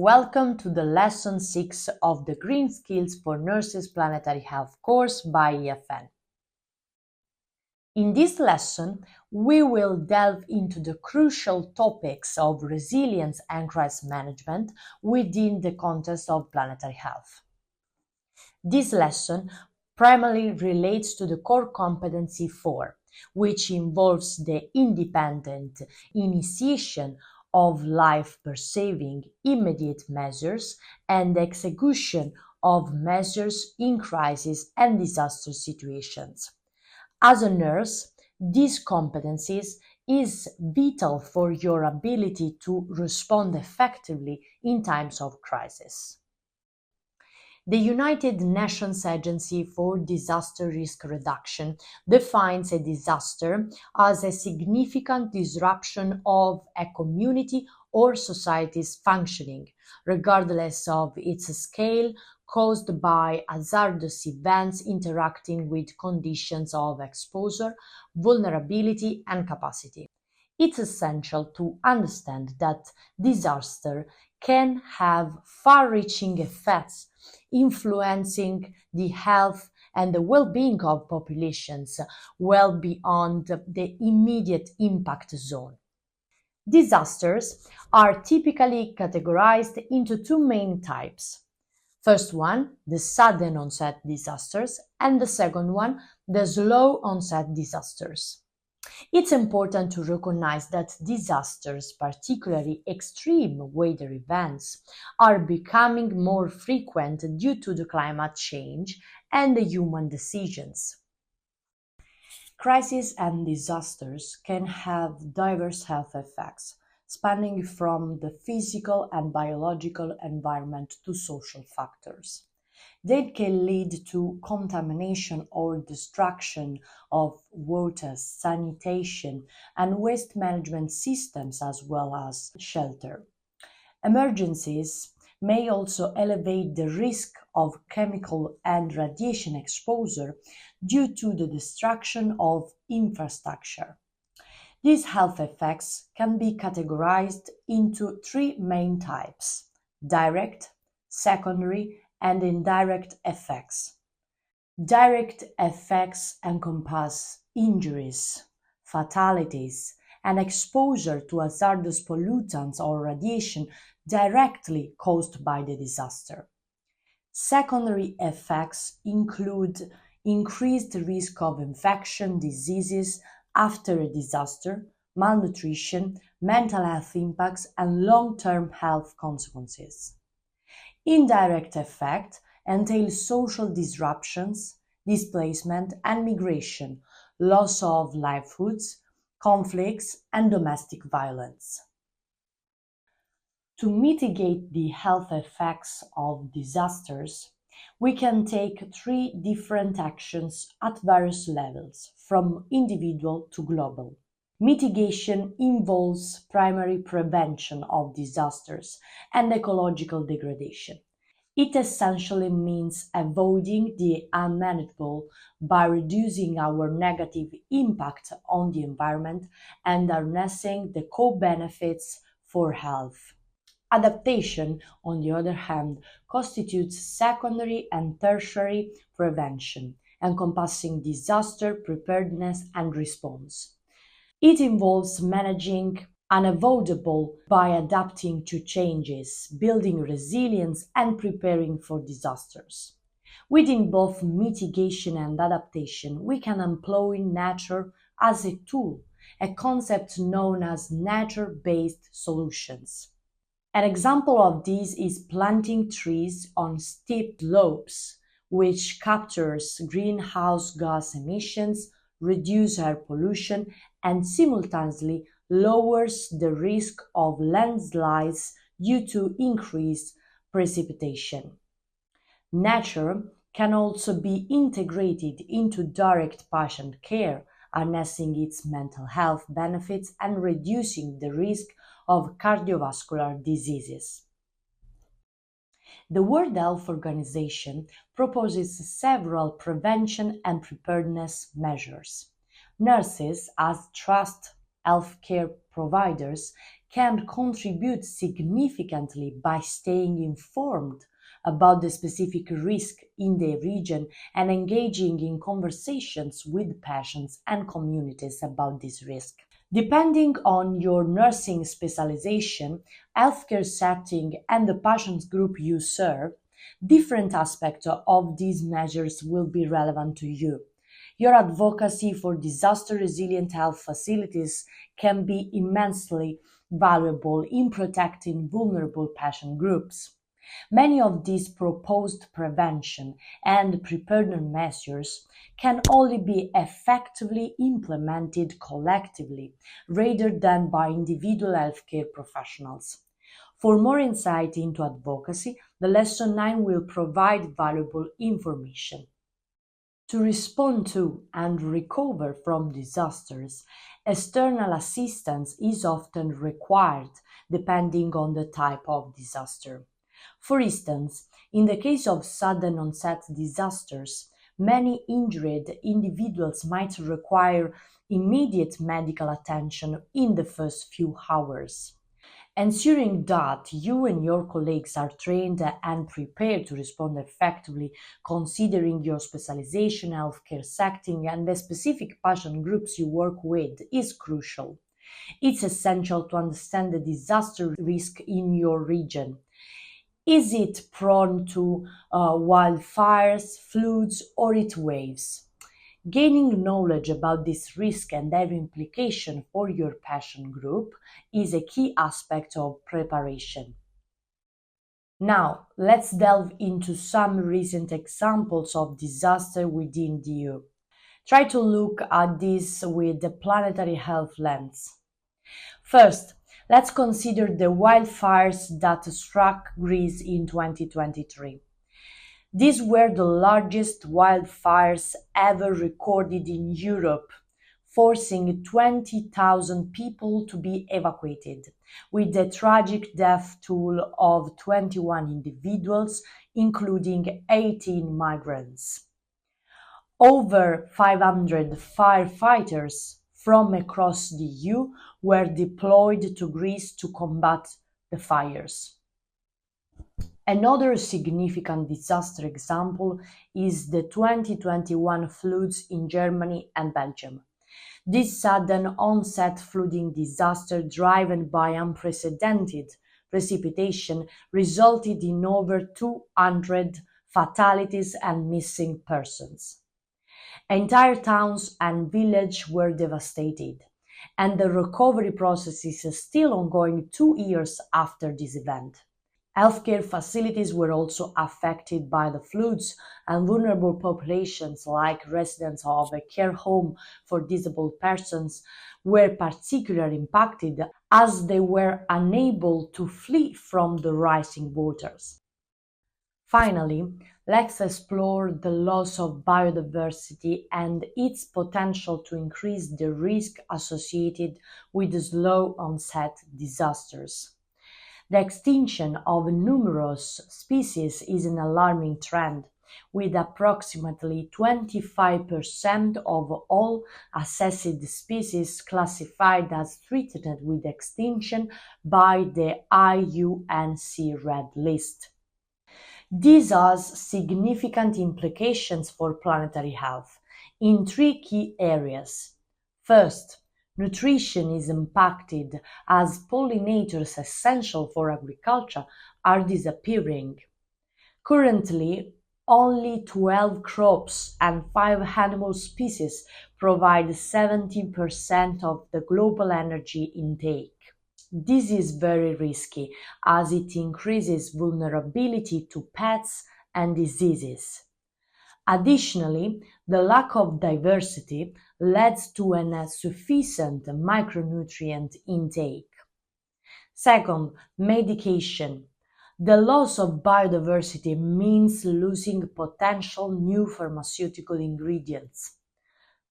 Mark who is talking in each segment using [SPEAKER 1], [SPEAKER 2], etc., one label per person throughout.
[SPEAKER 1] Welcome to the Lesson 6 of the Green Skills for Nurses Planetary Health course by EFN. In this lesson, we will delve into the crucial topics of resilience and crisis management within the context of planetary health. This lesson primarily relates to the core competency 4, which involves the independent initiation of life-preserving immediate measures and the execution of measures in crisis and disaster situations. As a nurse, these competencies is vital for your ability to respond effectively in times of crisis. The United Nations Agency for Disaster Risk Reduction defines a disaster as a significant disruption of a community or society's functioning, regardless of its scale, caused by hazardous events interacting with conditions of exposure, vulnerability, and capacity. It's essential to understand that disaster can have far-reaching effects influencing the health and the well-being of populations well beyond the immediate impact zone. Disasters are typically categorized into two main types. First one, the sudden onset disasters, and the second one, the slow onset disasters. It's important to recognize that disasters, particularly extreme weather events, are becoming more frequent due to the climate change and the human decisions. Crises and disasters can have diverse health effects, spanning from the physical and biological environment to social factors. They can lead to contamination or destruction of water, sanitation, and waste management systems, as well as shelter. Emergencies may also elevate the risk of chemical and radiation exposure due to the destruction of infrastructure. These health effects can be categorized into three main types: direct, secondary, and indirect effects. Direct effects encompass injuries, fatalities, and exposure to hazardous pollutants or radiation directly caused by the disaster. Secondary effects include increased risk of infection, diseases after a disaster, malnutrition, mental health impacts, and long-term health consequences. Indirect effect entails social disruptions, displacement and migration, loss of livelihoods, conflicts, and domestic violence. To mitigate the health effects of disasters, we can take three different actions at various levels, from individual to global. Mitigation involves primary prevention of disasters and ecological degradation. It essentially means avoiding the unmanageable by reducing our negative impact on the environment and harnessing the co-benefits for health. Adaptation, on the other hand, constitutes secondary and tertiary prevention, encompassing disaster preparedness and response. It involves managing unavoidable by adapting to changes, building resilience, and preparing for disasters. Within both mitigation and adaptation, we can employ nature as a tool, a concept known as nature-based solutions. An example of this is planting trees on steep slopes, which captures greenhouse gas emissions, reduces air pollution, and simultaneously lowers the risk of landslides due to increased precipitation. Nature can also be integrated into direct patient care, harnessing its mental health benefits and reducing the risk of cardiovascular diseases. The World Health Organization proposes several prevention and preparedness measures. Nurses, as trust healthcare providers, can contribute significantly by staying informed about the specific risk in their region and engaging in conversations with patients and communities about this risk. Depending on your nursing specialization, healthcare setting, and the patients group you serve, different aspects of these measures will be relevant to you. Your advocacy for disaster resilient health facilities can be immensely valuable in protecting vulnerable patient groups. Many of these proposed prevention and preparedness measures can only be effectively implemented collectively rather than by individual healthcare professionals. For more insight into advocacy, the Lesson 9 will provide valuable information. To respond to and recover from disasters, external assistance is often required depending on the type of disaster. For instance, in the case of sudden onset disasters, many injured individuals might require immediate medical attention in the first few hours. Ensuring that you and your colleagues are trained and prepared to respond effectively, considering your specialization, healthcare setting, and the specific patient groups you work with, is crucial. It's essential to understand the disaster risk in your region. Is it prone to wildfires, floods, or heat waves? Gaining knowledge about this risk and their implication for your patient group is a key aspect of preparation. Now, let's delve into some recent examples of disaster within the EU. Try to look at this with the planetary health lens. First, let's consider the wildfires that struck Greece in 2023. These were the largest wildfires ever recorded in Europe, forcing 20,000 people to be evacuated, with a tragic death toll of 21 individuals, including 18 migrants. Over 500 firefighters from across the EU were deployed to Greece to combat the fires. Another significant disaster example is the 2021 floods in Germany and Belgium. This sudden onset flooding disaster, driven by unprecedented precipitation, resulted in over 200 fatalities and missing persons. Entire towns and villages were devastated, and the recovery process is still ongoing 2 years after this event. Healthcare facilities were also affected by the floods, and vulnerable populations like residents of a care home for disabled persons were particularly impacted as they were unable to flee from the rising waters. Finally, let's explore the loss of biodiversity and its potential to increase the risk associated with slow onset disasters. The extinction of numerous species is an alarming trend, with approximately 25% of all assessed species classified as threatened with extinction by the IUCN Red List. This has significant implications for planetary health in three key areas. First, nutrition is impacted as pollinators essential for agriculture are disappearing. Currently, only 12 crops and 5 animal species provide 70% of the global energy intake. This is very risky as it increases vulnerability to pests and diseases. Additionally, the lack of diversity leads to an insufficient micronutrient intake. Second, medication. The loss of biodiversity means losing potential new pharmaceutical ingredients.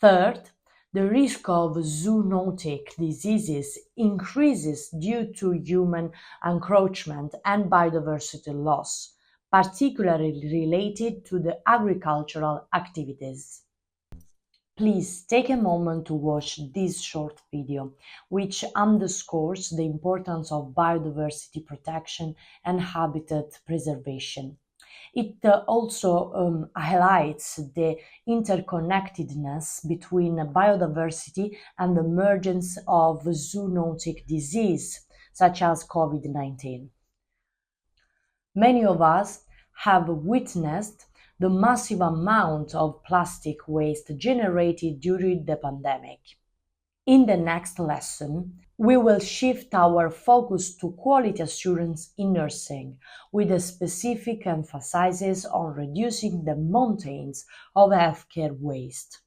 [SPEAKER 1] Third, the risk of zoonotic diseases increases due to human encroachment and biodiversity loss, particularly related to the agricultural activities. Please take a moment to watch this short video, which underscores the importance of biodiversity protection and habitat preservation. It also highlights the interconnectedness between biodiversity and the emergence of zoonotic disease, such as COVID-19. Many of us have witnessed the massive amount of plastic waste generated during the pandemic. In the next lesson, we will shift our focus to quality assurance in nursing, with a specific emphasis on reducing the mountains of healthcare waste.